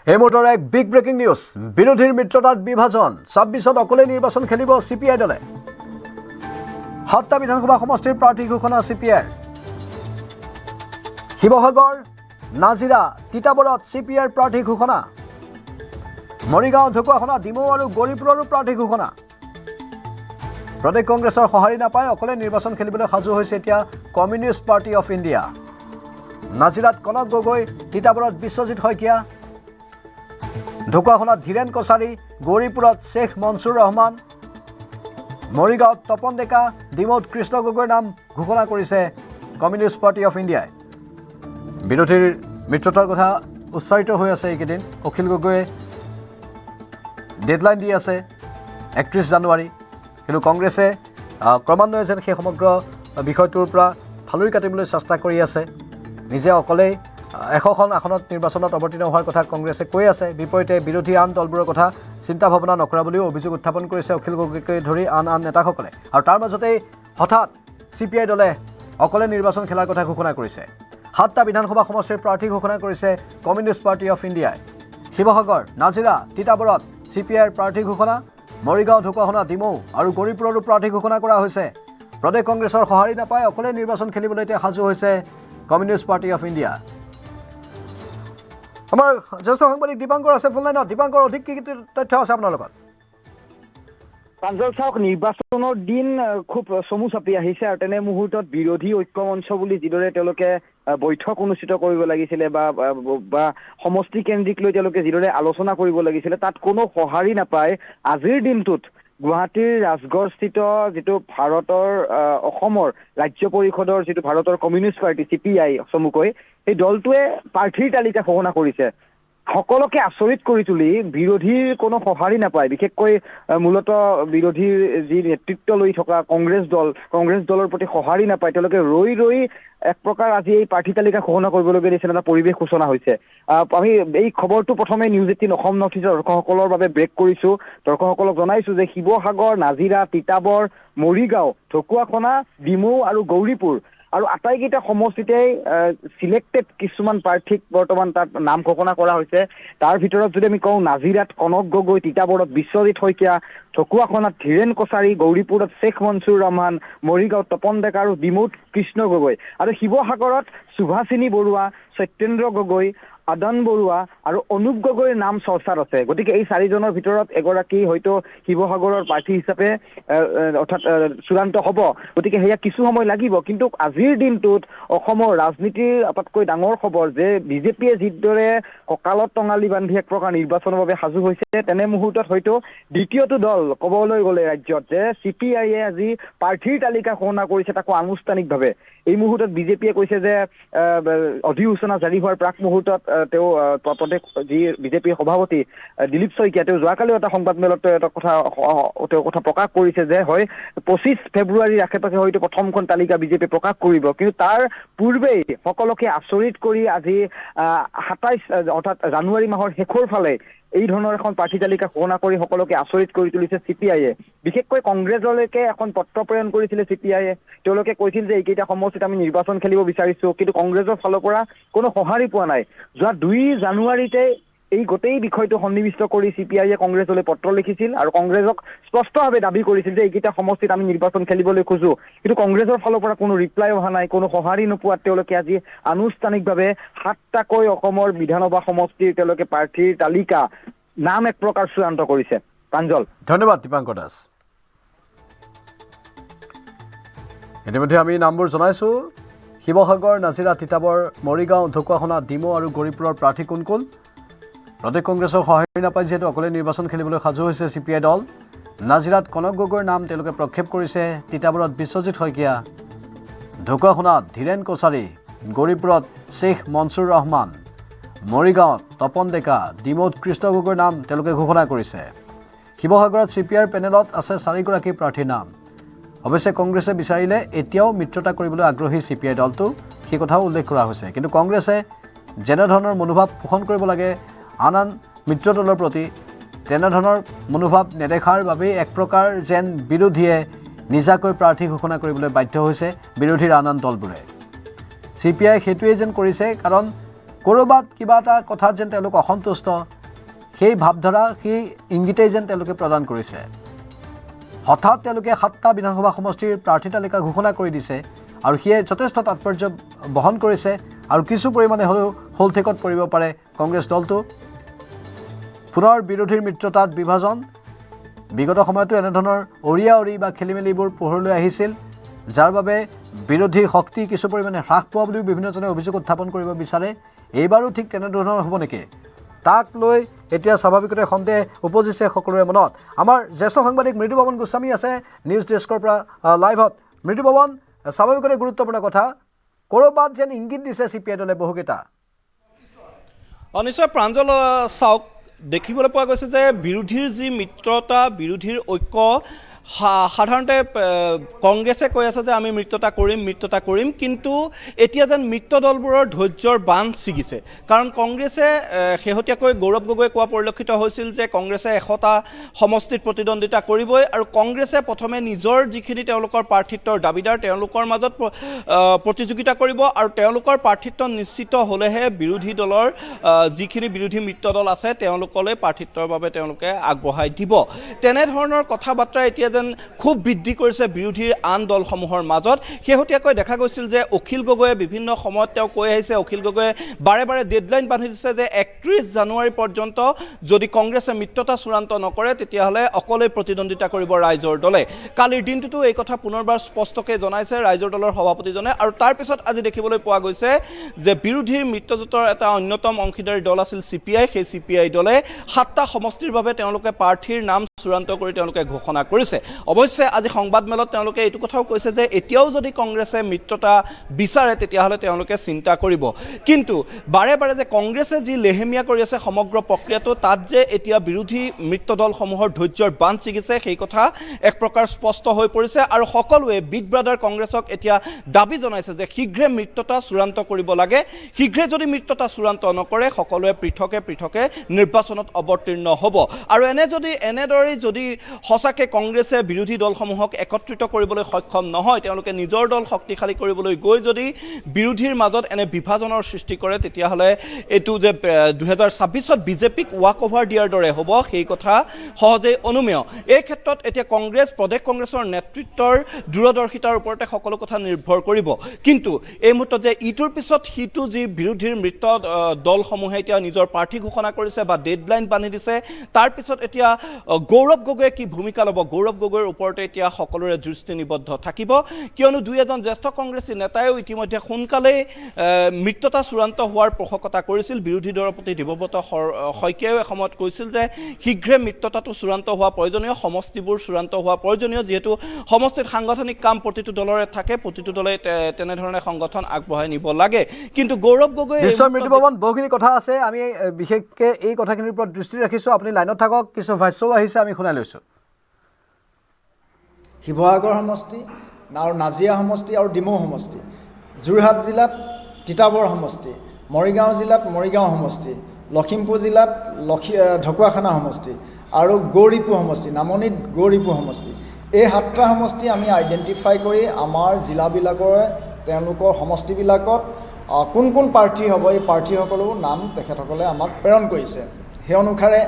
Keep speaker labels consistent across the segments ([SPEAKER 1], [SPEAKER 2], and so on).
[SPEAKER 1] এই মুহূৰ্তৰ এক বিগ ব্ৰেকিং নিউজ বিৰোধীৰ মিত্ৰতাত বিভাজন ২৬ত অকলে নিৰ্বাচন খেলিব চিপিআই দলে ৭টা বিধানসভা সমষ্টিৰ প্ৰাৰ্থী ঘোষণা চিপিআইৰ শিৱসাগৰ নাজিৰা তিতাবৰত চিপিআইৰ প্ৰাৰ্থী ঘোষণা মৰিগাঁও ঢকুৱাখনা ডিমৌ আৰু গৌৰীপুৰৰো প্ৰাৰ্থী ঘোষণা প্ৰদেশ কংগ্ৰেছৰ সঁহাৰি নাপায় অকলে নিৰ্বাচন খেলিবলৈ সাজু হৈছে এতিয়া কমিউনিষ্ট পাৰ্টি অফ ইণ্ডিয়া নাজিৰাত কনক গগৈ তিতাবৰত বিশ্বজিৎ শইকীয়া ঢকুৱাখনাত ধীৰেন কছাৰী গৌৰীপুৰত শ্বেখ মনছুৰ ৰহমান মৰিগাঁৱত তপন ডেকা ডিমৌত কৃষ্ণ গগৈৰ নাম ঘোষণা কৰিছে কমিউনিষ্ট পাৰ্টি অফ ইণ্ডিয়াই বিৰোধীৰ মিত্ৰতাৰ কথা উচ্চাৰিত হৈ আছে এইকেইদিন অখিল গগৈয়ে ডেডলাইন দি আছে ৩১ জানুৱাৰী কিন্তু কংগ্ৰেছে ক্ৰমান্বয়ে যেন সেই সমগ্ৰ বিষয়টোৰ পৰা ফালৰি কাটিবলৈ চেষ্টা কৰি আছে নিজে অকলেই ১০০খন আসনত নিৰ্বাচনত অৱতীৰ্ণ হোৱাৰ কথা কংগ্ৰেছে কৈ আছে বিপৰীতে বিৰোধী আন দলবোৰৰ কথা চিন্তা ভাৱনা নকৰা বুলিও অভিযোগ উত্থাপন কৰিছে অখিল গগৈকে ধৰি আন নেতাসকলে আৰু তাৰ মাজতেই হঠাৎ চিপিআই দলে অকলে নিৰ্বাচন খেলাৰ কথা ঘোষণা কৰিছে ৭টা বিধানসভা সমষ্টিৰ প্ৰাৰ্থী ঘোষণা কৰিছে কমিউনিষ্ট পাৰ্টি অফ ইণ্ডিয়াই শিৱসাগৰ নাজিৰা তিতাবৰত চিপিআইৰ প্ৰাৰ্থী ঘোষণা মৰিগাঁও ঢকুৱাখনা ডিমৌ আৰু গৌৰীপুৰৰো প্ৰাৰ্থী ঘোষণা কৰা হৈছে প্ৰদেশ কংগ্ৰেছৰ সঁহাৰি নাপায় অকলে নিৰ্বাচন খেলিবলৈ এতিয়া সাজু হৈছে কমিউনিষ্ট পাৰ্টি অফ ইণ্ডিয়া আমাৰ জ্যেষ্ঠ সাংবাদিক দীপাংকৰ আছে ফোন লাইনত দীপাংকৰ অধিক কি তথ্য আছে আপোনাৰ লগত
[SPEAKER 2] প্ৰাঞ্জল চাওক নিৰ্বাচনৰ দিন খুব চমু চাপি আহিছে আৰু তেনে মুহূৰ্তত বিৰোধী ঐক্য মঞ্চ বুলি যিদৰে তেওঁলোকে বৈঠক অনুষ্ঠিত কৰিব লাগিছিলে বা সমষ্টি কেন্দ্ৰিক লৈ তেওঁলোকে যিদৰে আলোচনা কৰিব লাগিছিলে তাত কোনো সঁহাৰি নাপায় আজিৰ দিনটোত গুৱাহাটীৰ ৰাজগড়স্থিত যিটো ভাৰতৰ অসমৰ ৰাজ্য পৰিষদৰ যিটো ভাৰতৰ কমিউনিষ্ট পাৰ্টি চিপিআই চমুকৈ এই দলটোৱে প্ৰাৰ্থীৰ তালিকা ঘোষণা কৰিছে সকলোকে আচৰিত কৰি তুলি বিৰোধীৰ কোনো সঁহাৰি নাপায় বিশেষকৈ মূলতঃ বিৰোধীৰ যি নেতৃত্ব লৈ থকা কংগ্ৰেছ দলৰ প্ৰতি সঁহাৰি নাপায় তেওঁলোকে ৰৈ এক প্ৰকাৰ আজি এই প্ৰাৰ্থী তালিকা ঘোষণা কৰিবলগীয়া নিচিনা এটা পৰিৱেশ সূচনা হৈছে আমি এই খবৰটো প্ৰথমে নিউজ ১৮ অসম নৰ্থ ইষ্টৰ দৰ্শকসকলৰ বাবে ব্ৰেক কৰিছো দৰ্শকসকলক জনাইছো যে শিৱসাগৰ নাজিৰা তিতাবৰ মৰিগাঁও ঢকুৱাখনা ডিমৌ আৰু গৌৰীপুৰ আৰু আটাইকেইটা সমষ্টিতে সিলেক্টেড কিছুমান প্ৰাৰ্থীক বৰ্তমান তাত নাম ঘোষণা কৰা হৈছে তাৰ ভিতৰত যদি আমি কওঁ নাজিৰাত কনক গগৈ তিতাবৰত বিশ্বজিৎ শইকীয়া ঢকুৱাখনাত ধীৰেন কছাৰী গৌৰীপুৰত শ্বেখ মনছুৰ ৰহমান মৰিগাঁৱত তপন ডেকা আৰু ডিমৌত কৃষ্ণ গগৈ আৰু শিৱসাগৰত সুভাষিনী বৰুৱা সত্যেন্দ্ৰ গগৈ আদন বৰুৱা আৰু অনুপ গগৈৰ নাম চৰ্চাত আছে গতিকে এই চাৰিজনৰ ভিতৰত এগৰাকী হয়তো শিৱসাগৰৰ প্ৰাৰ্থী হিচাপে অৰ্থাৎ চূড়ান্ত হ'ব গতিকে সেয়া কিছু সময় লাগিব কিন্তু আজিৰ দিনটোত অসমৰ ৰাজনীতিৰ আটাইতকৈ ডাঙৰ খবৰ যে বিজেপিয়ে যিদৰে কঁকালত টঙালি বান্ধি এক প্ৰকাৰ নিৰ্বাচনৰ বাবে সাজু হৈছে তেনে মুহূৰ্তত হয়তো দ্বিতীয়টো দল ক'বলৈ গ'লে ৰাজ্যত যে চিপিআইয়ে আজি প্ৰাৰ্থীৰ তালিকা ঘোষণা কৰিছে তাকো আনুষ্ঠানিকভাৱে এই মুহূৰ্তত বিজেপিয়ে কৈছে যে অধিসূচনা জাৰি হোৱাৰ প্ৰাক মুহূৰ্তত তেওঁ প্ৰদেশ যি বিজেপিৰ সভাপতি দিলীপ শইকীয়া তেওঁ যোৱাকালিও এটা সংবাদমেলত এটা কথা প্ৰকাশ কৰিছে যে হয় ২৫ ফেব্ৰুৱাৰীৰ আশে পাশে হয়তো প্ৰথমখন তালিকা বিজেপি প্ৰকাশ কৰিব কিন্তু তাৰ পূৰ্বেই সকলোকে আচৰিত কৰি আজি ২৭ অৰ্থাৎ জানুৱাৰী মাহৰ শেষৰ ফালে এই ধৰণৰ এখন প্ৰাৰ্থী তালিকা ঘোষণা কৰি সকলোকে আচৰিত কৰি তুলিছে চিপিআইয়ে বিশেষকৈ কংগ্ৰেছলৈকে এখন পত্ৰ প্ৰেৰণ কৰিছিলে চিপিআইয়ে তেওঁলোকে কৈছিল যে এইকেইটা সমষ্টিত আমি নিৰ্বাচন খেলিব বিচাৰিছো কিন্তু কংগ্ৰেছৰ ফালৰ পৰা কোনো সঁহাৰি পোৱা নাই যোৱা ২ জানুৱাৰীতে এই গোটেই বিষয়টো সন্নিৱিষ্ট কৰি চিপিআইয়ে কংগ্ৰেছলৈ পত্ৰ লিখিছিল আৰু কংগ্ৰেছক স্পষ্টভাৱে দাবী কৰিছিল যে এইকেইটা সমষ্টিত আমি নিৰ্বাচন খেলিবলৈ খোজো কিন্তু কংগ্ৰেছৰ ফালৰ পৰা কোনো ৰিপ্লাই অহা নাই কোনো সঁহাৰি নোপোৱাত তেওঁলোকে আজি আনুষ্ঠানিকভাৱে ৭টাকৈ অসমৰ বিধানসভা সমষ্টিৰ তেওঁলোকে প্ৰাৰ্থীৰ তালিকা নাম এক প্ৰকাৰ চূড়ান্ত কৰিছে প্ৰাঞ্জল
[SPEAKER 1] ধন্যবাদ দীপাংকৰ দাস ইতিমধ্যে আমি নামবোৰ জনাইছোঁ শিৱসাগৰ নাজিৰা তিতাবৰ মৰিগাঁও ঢকুৱাখনা ডিমৌ আৰু গৌৰীপুৰৰ প্ৰাৰ্থী কোন কোন প্ৰদেশ কংগ্ৰেছৰ সঁহাৰি নাপায় যিহেতু অকলে নিৰ্বাচন খেলিবলৈ সাজু হৈছে চিপিআই দল নাজিৰাত কনক গগৈৰ নাম তেওঁলোকে প্ৰক্ষেপ কৰিছে তিতাবৰত বিশ্বজিৎ শইকীয়া ঢকুৱাখনাত ধীৰেন কছাৰী গৌৰীপুৰত শ্বেখ মনছুৰ ৰহমান মৰিগাঁৱত তপন ডেকা ডিমৌত কৃষ্ণ গগৈৰ নাম তেওঁলোকে ঘোষণা কৰিছে শিৱসাগৰত চিপিআইৰ পেনেলত আছে ৪গৰাকী প্ৰাৰ্থীৰ নাম অৱশ্যে কংগ্ৰেছে বিচাৰিলে এতিয়াও মিত্ৰতা কৰিবলৈ আগ্ৰহী চিপিআই দলটো সেই কথাও উল্লেখ কৰা হৈছে কিন্তু কংগ্ৰেছে যেনেধৰণৰ মনোভাৱ পোষণ কৰিব লাগে আন মিত্ৰ দলৰ প্ৰতি তেনেধৰণৰ মনোভাৱ নেদেখাৰ বাবেই এক প্ৰকাৰ যেন বিৰোধীয়ে নিজাকৈ প্ৰাৰ্থী ঘোষণা কৰিবলৈ বাধ্য হৈছে বিৰোধীৰ আন দলবোৰে চিপিআই সেইটোৱে যেন কৰিছে কাৰণ ক'ৰবাত কিবা এটা কথাত যেন তেওঁলোক অসন্তুষ্ট সেই ভাৱধাৰা সেই ইংগিতেই যেন তেওঁলোকে প্ৰদান কৰিছে হঠাৎ তেওঁলোকে 7টা বিধানসভা সমষ্টিৰ প্ৰাৰ্থী তালিকা ঘোষণা কৰি দিছে আৰু সিয়ে যথেষ্ট তাৎপৰ্য বহন কৰিছে আৰু কিছু পৰিমাণে হ'লেও হলঠেকত পৰিব পাৰে কংগ্ৰেছ দলটো পুনৰ বিৰোধীৰ মিত্ৰতাত বিভাজন বিগত সময়তো এনেধৰণৰ অৰি বা খেলিমেলিবোৰ পোহৰলৈ আহিছিল যাৰ বাবে বিৰোধী শক্তি কিছু পৰিমাণে হ্ৰাস পোৱা বুলিও বিভিন্নজনে অভিযোগ উত্থাপন কৰিব বিচাৰে এইবাৰো ঠিক তেনেধৰণৰ হ'ব নেকি তাক লৈ এতিয়া স্বাভাৱিকতে সন্দেহ উপজিছে সকলোৰে মনত আমাৰ জ্যেষ্ঠ সাংবাদিক মৃদুপৱন গোস্বামী আছে নিউজ ডেস্কৰ পৰা লাইভত মৃদুপৱন স্বাভাৱিকতে গুৰুত্বপূৰ্ণ কথা ক'ৰবাত যেন ইংগিত দিছে CPI দলে বহুকেইটা
[SPEAKER 3] নিশ্চয় প্ৰাঞ্জল চাওক দেখিবলৈ পোৱা গৈছে যে বিৰোধীৰ যি মিত্ৰতা বিৰোধীৰ ঐক্য সাধাৰণতে কংগ্ৰেছে কৈ আছে যে আমি মিত্ৰতা কৰিম কিন্তু এতিয়া যেন মিত্ৰ দলবোৰৰ ধৈৰ্যৰ বান্ধ ছিগিছে কাৰণ কংগ্ৰেছে শেহতীয়াকৈ গৌৰৱ গগৈ কোৱা পৰিলক্ষিত হৈছিল যে কংগ্ৰেছে 100টা সমষ্টিত প্ৰতিদ্বন্দ্বিতা কৰিবই আৰু কংগ্ৰেছে প্ৰথমে নিজৰ যিখিনি তেওঁলোকৰ প্ৰাৰ্থিত্বৰ দাবীদাৰ তেওঁলোকৰ মাজত প্ৰতিযোগিতা কৰিব আৰু তেওঁলোকৰ প্ৰাৰ্থিত্ব নিশ্চিত হ'লেহে বিৰোধী দলৰ যিখিনি বিৰোধী মিত্ৰ দল আছে তেওঁলোকলৈ প্ৰাৰ্থিত্বৰ বাবে তেওঁলোকে আগবঢ়াই দিব তেনেধৰণৰ কথা বাৰ্তা এতিয়া যেন খুব বৃদ্ধি কৰিছে বিৰোধীৰ আন দলসমূহৰ মাজত শেহতীয়াকৈ দেখা গৈছিল যে অখিল গগৈয়ে বিভিন্ন সময়ত তেওঁ কৈ আহিছে অখিল গগৈয়ে বাৰে বাৰে ডেডলাইন বান্ধি দিছে যে 31 জানুৱাৰী পৰ্যন্ত যদি কংগ্ৰেছে মিত্ৰতা চূড়ান্ত নকৰে তেতিয়াহ'লে অকলে প্ৰতিদ্বন্দ্বিতা কৰিব ৰাইজৰ দলে কালিৰ দিনটোতো এই কথা পুনৰবাৰ স্পষ্টকৈ জনাইছে ৰাইজৰ দলৰ সভাপতিজনে আৰু তাৰ পিছত আজি দেখিবলৈ পোৱা গৈছে যে বিৰোধীৰ মিত্ৰজোঁটৰ এটা অন্যতম অংশীদাৰী দল আছিল CPI সেই CPI দলে 7টা সমষ্টিৰ বাবে তেওঁলোকে প্ৰাৰ্থীৰ নাম চূড়ান্ত কৰি তেওঁলোকে ঘোষণা কৰিছে অৱশ্যে আজি সংবাদমেলত তেওঁলোকে এইটো কথাও কৈছে যে এতিয়াও যদি কংগ্ৰেছে মিত্ৰতা বিচাৰে তেতিয়াহ'লে তেওঁলোকে চিন্তা কৰিব কিন্তু বাৰে বাৰে যে কংগ্ৰেছে যি লেহেমীয়া কৰি আছে সমগ্ৰ প্ৰক্ৰিয়াটো তাত যে এতিয়া বিৰোধী মিত্ৰ দলসমূহৰ ধৈৰ্যৰ বান্ধ ছিগিছে সেই কথা এক প্ৰকাৰ স্পষ্ট হৈ পৰিছে আৰু সকলোৱে বিগ ব্ৰাদাৰ কংগ্ৰেছক এতিয়া দাবী জনাইছে যে শীঘ্ৰে মিত্ৰতা চূড়ান্ত কৰিব লাগে শীঘ্ৰে যদি মিত্ৰতা চূড়ান্ত নকৰে সকলোৱে পৃথকে নিৰ্বাচনত অৱতীৰ্ণ হ'ব আৰু এনেদৰে যদি সঁচাকৈ কংগ্ৰেছে বিৰোধী দলসমূহক একত্ৰিত কৰিবলৈ সক্ষম নহয় তেওঁলোকে নিজৰ দল শক্তিশালী কৰিবলৈ গৈ যদি বিৰোধীৰ মাজত এনে বিভাজনৰ সৃষ্টি কৰে তেতিয়াহ'লে এইটো যে 2026ত বিজেপিক ৱাক অভাৰ দিয়াৰ দৰে হ'ব সেই কথা সহজেই অনুমেয় এই ক্ষেত্ৰত এতিয়া প্ৰদেশ কংগ্ৰেছৰ নেতৃত্বৰ দূৰদৰ্শিতাৰ ওপৰতে সকলো কথা নিৰ্ভৰ কৰিব কিন্তু এই মুহূৰ্তত যে ইটোৰ পিছত সিটো যি বিৰোধীৰ মিত্ৰ দলসমূহে এতিয়া নিজৰ প্ৰাৰ্থী ঘোষণা কৰিছে বা ডেডলাইন বান্ধি দিছে তাৰ পিছত এতিয়া গৌৰৱ গগৈয়ে কি ভূমিকা ল'ব গৌৰৱ গগৈৰ ওপৰতে এতিয়া সকলোৰে দৃষ্টি নিবদ্ধ থাকিব কিয়নো দুই এজন জ্যেষ্ঠ কংগ্ৰেছী নেতাইও ইতিমধ্যে সোনকালেই মিত্ৰতা চূড়ান্ত হোৱাৰ পোষকতা কৰিছিল বিৰোধী দলপতি দেৱব্ৰত শইকীয়াও এসময়ত কৈছিল যে শীঘ্ৰে মিত্ৰতাটো চূড়ান্ত হোৱা প্ৰয়োজনীয় সমষ্টিবোৰ চূড়ান্ত হোৱা প্ৰয়োজনীয় যিহেতু সমষ্টিত সাংগঠনিক কাম প্ৰতিটো দলৰে থাকে প্ৰতিটো দলে তেনেধৰণে সংগঠন আগবঢ়াই নিব লাগে কিন্তু গৌৰৱ গগৈ
[SPEAKER 1] নিশ্চয় মৃদুপৱন বহুখিনি কথা আছে আমি বিশেষকৈ এই কথাখিনিৰ ওপৰত দৃষ্টি ৰাখিছোঁ আপুনি লাইনত থাকক কিছু ভাষ্যও আহিছে আমি শুনাই লৈছোঁ
[SPEAKER 4] শিৱসাগৰ সমষ্টি আৰু নাজিৰা সমষ্টি আৰু ডিমৌ সমষ্টি যোৰহাট জিলাত তিতাবৰ সমষ্টি মৰিগাঁও জিলাত মৰিগাঁও সমষ্টি লখিমপুৰ জিলাত ঢকুৱাখানা সমষ্টি আৰু গৌৰীপুৰ সমষ্টি নামনিত গৌৰীপুৰ সমষ্টি এই 7টা সমষ্টি আমি আইডেণ্টিফাই কৰি আমাৰ জিলাবিলাকৰ তেওঁলোকৰ সমষ্টিবিলাকত কোন কোন প্ৰাৰ্থী হ'ব এই প্ৰাৰ্থীসকলৰ নাম তেখেতসকলে আমাক প্ৰেৰণ কৰিছে সেই অনুসাৰে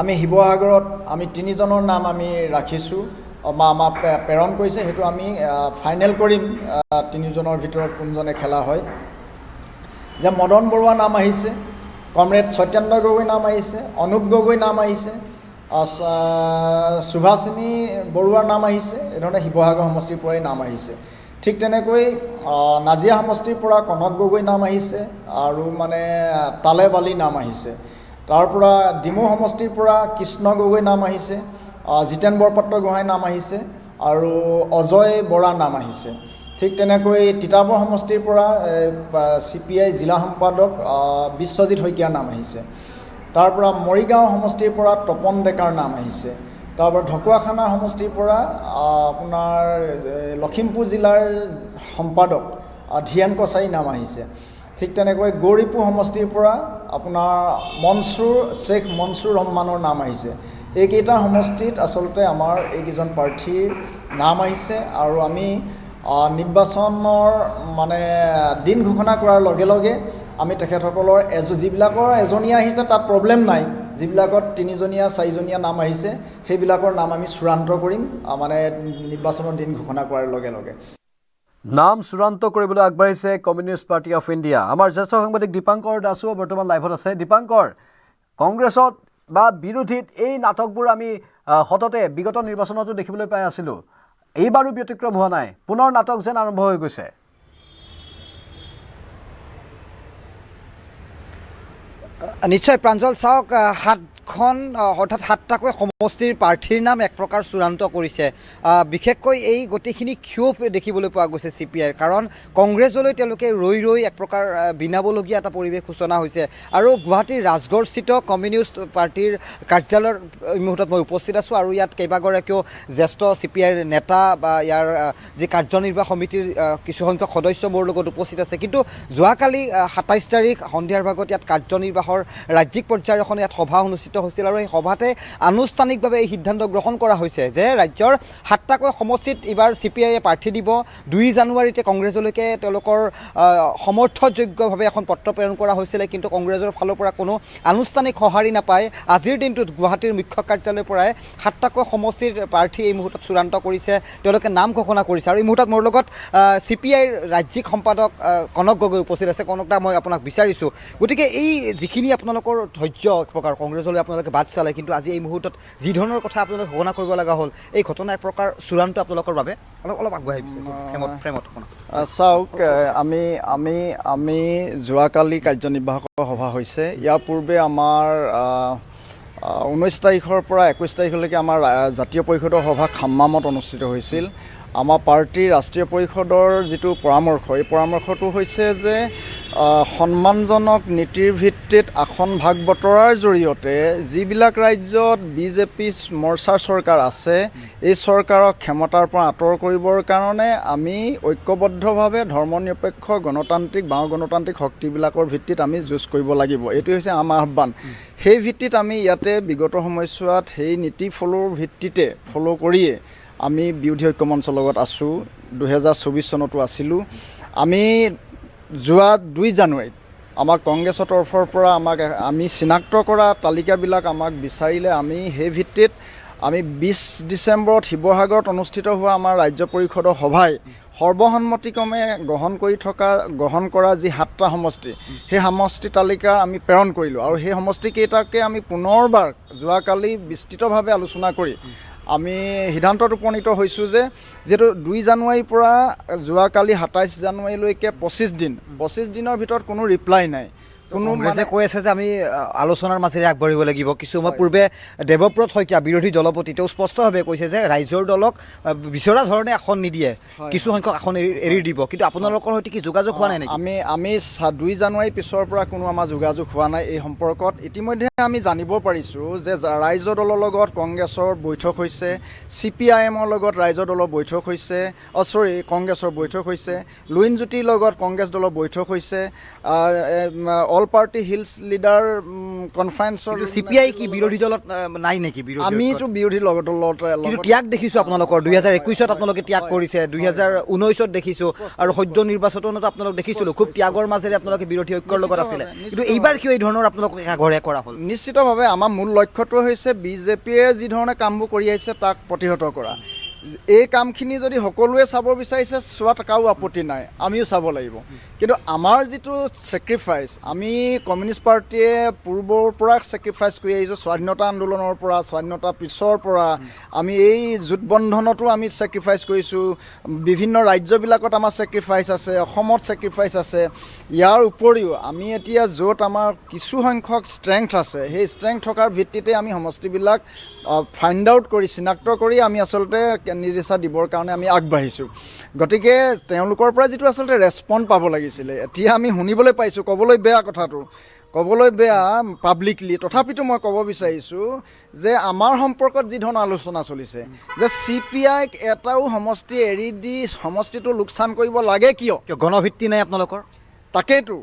[SPEAKER 4] আমি শিৱসাগৰত আমি 3জনৰ নাম আমি ৰাখিছোঁ আমাক প্ৰেৰণ কৰিছে সেইটো আমি ফাইনেল কৰিম 3জনৰ ভিতৰত কোনজনে খেলা হয় যে মদন বৰুৱা নাম আহিছে কমৰেড সত্যেন্দ্ৰ গগৈ নাম আহিছে অনুপ গগৈ নাম আহিছে সুভাষিনী বৰুৱাৰ নাম আহিছে এইধৰণে শিৱসাগৰ সমষ্টিৰ পৰাই নাম আহিছে ঠিক তেনেকৈ নাজিৰা সমষ্টিৰ পৰা কনক গগৈ নাম আহিছে আৰু মানে তালেব আলী নাম আহিছে তাৰ পৰা ডিমৌ সমষ্টিৰ পৰা কৃষ্ণ গগৈ নাম আহিছে জিতেন বৰপাত্ৰ গোহাঁই নাম আহিছে আৰু অজয় বৰা নাম আহিছে ঠিক তেনেকৈ তিতাবৰ সমষ্টিৰ পৰা CPI জিলা সম্পাদক বিশ্বজিৎ শইকীয়াৰ নাম আহিছে তাৰ পৰা মৰিগাঁও সমষ্টিৰ পৰা তপন ডেকাৰ নাম আহিছে তাৰ পৰা ঢকুৱাখানা সমষ্টিৰ পৰা আপোনাৰ লখিমপুৰ জিলাৰ সম্পাদক ধিয়ান কছাৰী নাম আহিছে ঠিক তেনেকৈ গৌৰীপুৰ সমষ্টিৰ পৰা আপোনাৰ শ্বেখ মনছুৰ ৰহমানৰ নাম আহিছে এইকেইটা সমষ্টিত আচলতে আমাৰ এইকেইজন প্ৰাৰ্থীৰ নাম আহিছে আৰু আমি নিৰ্বাচনৰ মানে দিন ঘোষণা কৰাৰ লগে লগে আমি তেখেতসকলৰ যিবিলাকৰ এজনীয়া আহিছে তাত প্ৰব্লেম নাই, যিবিলাকত 3জনীয়া 4জনীয়া নাম আহিছে সেইবিলাকৰ নাম আমি চূড়ান্ত কৰিম মানে নিৰ্বাচনৰ দিন ঘোষণা কৰাৰ লগে লগে।
[SPEAKER 1] নাম চূড়ান্ত কৰিবলৈ আগবাঢ়িছে কমিউনিষ্ট পাৰ্টি অফ ইণ্ডিয়া। আমাৰ জ্যেষ্ঠ সাংবাদিক দীপাংকৰ দাসো বৰ্তমান লাইভত আছে। দীপাংকৰ, কংগ্ৰেছত বা বিৰোধীত এই নাটকবোৰ আমি সততে বিগত নিৰ্বাচনতো দেখিবলৈ পাই আছিলোঁ, এইবাৰো ব্যতিক্ৰম হোৱা নাই, পুনৰ নাটক যেন আৰম্ভ হৈ গৈছে।
[SPEAKER 5] নিশ্চয় প্ৰাঞ্জল, চাওক 7খন অৰ্থাৎ 7টাকৈ সমষ্টিৰ প্ৰাৰ্থীৰ নাম এক প্ৰকাৰ চূড়ান্ত কৰিছে। বিশেষকৈ এই গোটেইখিনি ক্ষোভ দেখিবলৈ পোৱা গৈছে CPIৰ, কাৰণ কংগ্ৰেছলৈ তেওঁলোকে ৰৈ ৰৈ এক প্ৰকাৰ বিনাবলগীয়া এটা পৰিৱেশ সূচনা হৈছে। আৰু গুৱাহাটীৰ ৰাজগড়স্থিত কমিউনিষ্ট পাৰ্টিৰ কাৰ্যালয়ৰ মুহূৰ্তত মই উপস্থিত আছোঁ আৰু ইয়াত কেইবাগৰাকীও জ্যেষ্ঠ CPIৰ নেতা বা ইয়াৰ যি কাৰ্যনিৰ্বাহ সমিতিৰ কিছুসংখ্যক সদস্য মোৰ লগত উপস্থিত আছে। কিন্তু যোৱাকালি 27 তাৰিখ সন্ধিয়াৰ ভাগত ইয়াত কাৰ্যনিৰ্বাহৰ ৰাজ্যিক পৰ্যায়ৰ এখন ইয়াত সভা অনুষ্ঠিত হৈছিল আৰু এই সভাতে আনুষ্ঠানিকভাৱে এই সিদ্ধান্ত গ্ৰহণ কৰা হৈছে যে ৰাজ্যৰ 7টাকৈ সমষ্টিত এইবাৰ CPIয়ে প্ৰাৰ্থী দিব। 2 জানুৱাৰীতে কংগ্ৰেছলৈকে তেওঁলোকৰ সমৰ্থযোগ্যভাৱে এখন পত্ৰ প্ৰেৰণ কৰা হৈছিলে, কিন্তু কংগ্ৰেছৰ ফালৰ পৰা কোনো আনুষ্ঠানিক সঁহাৰি নাপায় আজিৰ দিনটোত গুৱাহাটীৰ মুখ্য কাৰ্যালয়ৰ পৰাই 7টাকৈ সমষ্টিৰ প্ৰাৰ্থী এই মুহূৰ্তত চূড়ান্ত কৰিছে, তেওঁলোকে নাম ঘোষণা কৰিছে। আৰু এই মুহূৰ্তত মোৰ লগত CPIৰ ৰাজ্যিক সম্পাদক কনক গগৈ উপস্থিত আছে। কনক দা, মই আপোনাক বিচাৰিছোঁ, গতিকে এই যিখিনি আপোনালোকৰ ধৈৰ্য এক প্ৰকাৰ কংগ্ৰেছলৈ আপোনালোকে বাদ চালে, কিন্তু আজি এই মুহূৰ্তত যি ধৰণৰ কথা আপোনালোকে ঘোষণা কৰিব লগা হ'ল, এই ঘটনা এক প্ৰকাৰ চূড়ান্ত আপোনালোকৰ বাবে অলপ আগবঢ়াই ফ্ৰেমত
[SPEAKER 4] চাওক, আমি যোৱাকালি কাৰ্যনিৰ্বাহকৰ সভা হৈছে। ইয়াৰ পূৰ্বে আমাৰ 19 তাৰিখৰ পৰা 21 তাৰিখলৈকে আমাৰ জাতীয় পৰিষদৰ সভা খাম্মামত অনুষ্ঠিত হৈছিল। আমাৰ পাৰ্টীৰ ৰাষ্ট্ৰীয় পৰিষদৰ যিটো পৰামৰ্শ, এই পৰামৰ্শটো হৈছে যে সন্মানজনক নীতিৰ ভিত্তিত আসন ভাগ বতৰাৰ জৰিয়তে যিবিলাক ৰাজ্যত BJP মৰ্চাৰ চৰকাৰ আছে, এই চৰকাৰক ক্ষমতাৰ পৰা আঁতৰ কৰিবৰ কাৰণে আমি ঐক্যবদ্ধভাৱে ধৰ্মনিৰপেক্ষ গণতান্ত্ৰিক গণতান্ত্ৰিক শক্তিবিলাকৰ ভিত্তিত আমি যুঁজ কৰিব লাগিব। এইটো হৈছে আমাৰ আহ্বান। সেই ভিত্তিত আমি ইয়াতে বিগত সময়ছোৱাত সেই নীতি ভিত্তিতে ফ'ল' কৰিয়ে আমি বিৰোধী ঐক্য মঞ্চৰ লগত আছোঁ। 2024 চনতো আছিলোঁ। আমি যোৱা 2 জানুৱাৰীত আমাক কংগ্ৰেছৰ তৰফৰ পৰা আমি চিনাক্ত কৰা তালিকাবিলাক আমাক বিচাৰিলে, আমি সেই ভিত্তিত আমি 20 ডিচেম্বৰত শিৱসাগৰত অনুষ্ঠিত হোৱা আমাৰ ৰাজ্য পৰিষদৰ সভাই সৰ্বসন্মতিক্ৰমে গ্ৰহণ কৰা যি 7টা সমষ্টি, সেই সমষ্টি তালিকা আমি প্ৰেৰণ কৰিলোঁ। আৰু সেই সমষ্টিকেইটাকে আমি পুনৰবাৰ যোৱাকালি বিস্তৃতভাৱে আলোচনা কৰি আমি সিদ্ধান্তত উপনীত হৈছোঁ যে যিহেতু 2 জানুৱাৰীৰ পৰা যোৱাকালি 27 জানুৱাৰীলৈকে 25 দিনৰ ভিতৰত কোনো ৰিপ্লাই নাই।
[SPEAKER 5] কংগ্ৰেছে কৈ আছে যে আমি আলোচনাৰ মাজেৰে আগবাঢ়িব লাগিব। কিছু সময় পূৰ্বে দেৱব্ৰত শইকীয়া বিৰোধী দলপতি তেওঁ স্পষ্টভাৱে কৈছে যে ৰাইজৰ দলক বিচৰা ধৰণে আসন নিদিয়ে, কিছু সংখ্যক আসন এৰি দিব। কিন্তু আপোনালোকৰ সৈতে কি যোগাযোগ হোৱা নাই নেকি?
[SPEAKER 4] আমি 2 জানুৱাৰীৰ পিছৰ পৰা কোনো আমাৰ যোগাযোগ হোৱা নাই এই সম্পৰ্কত। ইতিমধ্যে আমি জানিব পাৰিছোঁ যে ৰাইজৰ দলৰ লগত কংগ্ৰেছৰ বৈঠক হৈছে, CPIMৰ লগত ৰাইজৰ দলৰ বৈঠক হৈছে, কংগ্ৰেছৰ বৈঠক হৈছে, লুইনজ্যোতিৰ লগত কংগ্ৰেছ দলৰ বৈঠক হৈছে, অল পাৰ্টি হিলছ লিডাৰ কনফাৰেন্সৰ।
[SPEAKER 5] CPI কি বিৰোধী দলত নাই নেকি?
[SPEAKER 4] আমিতো বিৰোধী দলত
[SPEAKER 5] ত্যাগ দেখিছোঁ আপোনালোকৰ। 2021ত আপোনালোকে ত্যাগ কৰিছে, 2019ত দেখিছোঁ, আৰু সদ্য নিৰ্বাচনতো আপোনালোক দেখিছিলোঁ খুব ত্যাগৰ মাজেৰে আপোনালোকে বিৰোধী ঐক্যৰ লগত আছিলে। কিন্তু এইবাৰ কিয় এই ধৰণৰ আপোনালোকক একাঘৰে কৰা হ'ল?
[SPEAKER 4] নিশ্চিতভাৱে আমাৰ মূল লক্ষ্যটো হৈছে BJPয়ে যি ধৰণে কামবোৰ কৰি আহিছে তাক প্ৰতিহত কৰা। এই কামখিনি যদি সকলোৱে চাব বিচাৰিছে, চোৱাত কাৰো আপত্তি নাই, আমিও চাব লাগিব। কিন্তু আমাৰ যিটো ছেক্ৰিফাইচ, আমি কমিউনিষ্ট পাৰ্টীয়ে পূৰ্বৰ পৰা ছেক্ৰিফাইচ কৰি আহিছোঁ। স্বাধীনতা আন্দোলনৰ পৰা, স্বাধীনতা পিছৰ পৰা আমি এই জোটবন্ধনতো আমি ছেক্ৰিফাইচ কৰিছোঁ। বিভিন্ন ৰাজ্যবিলাকত আমাৰ ছেক্ৰিফাইচ আছে, অসমত ছেক্ৰিফাইচ আছে। ইয়াৰ উপৰিও আমি এতিয়া য'ত আমাৰ কিছু সংখ্যক ষ্ট্ৰেংথ আছে, সেই ষ্ট্ৰেংথ থকাৰ ভিত্তিতে আমি সমষ্টিবিলাক ফাইণ্ড আউট কৰি চিনাক্ত কৰি আমি আচলতে নিৰ্দেশনা দিবৰ কাৰণে আমি আগবাঢ়িছোঁ। গতিকে তেওঁলোকৰ পৰা যিটো আচলতে ৰেছপন্স পাব লাগিছিলে, এতিয়া আমি শুনিবলৈ পাইছোঁ। ক'বলৈ বেয়া কথাটো, ক'বলৈ বেয়া পাব্লিকলি, তথাপিতো মই ক'ব বিচাৰিছোঁ যে আমাৰ সম্পৰ্কত যি ধৰণৰ আলোচনা চলিছে যে CPIক এটাও সমষ্টি এৰি দি সমষ্টিটো লোকচান কৰিব লাগে কিয়?
[SPEAKER 5] গণভিত্তি নাই আপোনালোকৰ?
[SPEAKER 4] তাকেইতো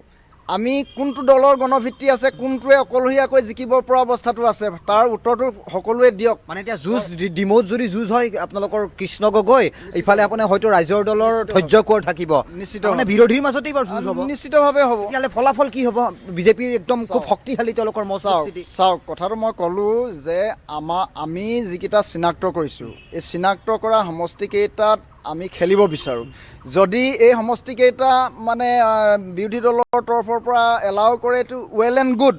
[SPEAKER 4] আমি কোনটো দলৰ গণভিত্তি আছে, কোনটোৱে অকলশৰীয়াকৈ জিকিব পৰা অৱস্থাটো আছে, তাৰ উত্তৰটো সকলোৱে দিয়ক।
[SPEAKER 5] মানে এতিয়া যুঁজ ডিমৌত যদি যুঁজ হয় আপোনালোকৰ কৃষ্ণ গগৈ, ইফালে আপোনাৰ হয়তো ৰাইজৰ দলৰ ধৈৰ্য কোঁৱৰ থাকিব,
[SPEAKER 4] নিশ্চিত
[SPEAKER 5] মানে বিৰোধীৰ মাজতে এইবাৰ যুঁজ হ'ব।
[SPEAKER 4] নিশ্চিতভাৱে হ'ব।
[SPEAKER 5] তেতিয়াহ'লে ফলাফল কি হ'ব? বিজেপিৰ একদম খুব শক্তিশালী তেওঁলোকৰ মজবুতি।
[SPEAKER 4] চাওক, কথাটো মই ক'লোঁ যে আমি যিকেইটা চিনাক্ত কৰিছোঁ, এই চিনাক্ত কৰা সমষ্টিকেইটাত আমি খেলিব বিচাৰোঁ। যদি এই সমষ্টিকেইটা মানে বিৰোধী দলৰ তৰফৰ পৰা এলাউ কৰে, এইটো ৱেল এণ্ড গুড।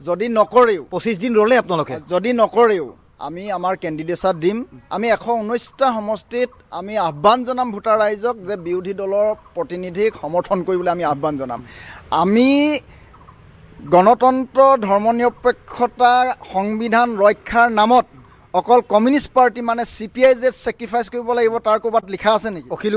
[SPEAKER 4] যদি নকৰেও,
[SPEAKER 5] 25 দিন ৰ'লে আপোনালোকে,
[SPEAKER 4] যদি নকৰেও আমি আমাৰ কেণ্ডিডেটছাত দিম। আমি 119টা সমষ্টিত আমি আহ্বান জনাম ভোটাৰ ৰাইজক যে বিৰোধী দলৰ প্ৰতিনিধিক সমৰ্থন কৰিবলৈ আমি আহ্বান জনাম। আমি গণতন্ত্ৰ, ধৰ্মনিৰপেক্ষতা, সংবিধান ৰক্ষাৰ নামত অকল কমিউনিষ্ট পাৰ্টি মানে CPI যে ছেক্ৰিফাইচ কৰিব লাগিব তাৰ ক'ৰবাত লিখা আছে নেকি?
[SPEAKER 5] অখিল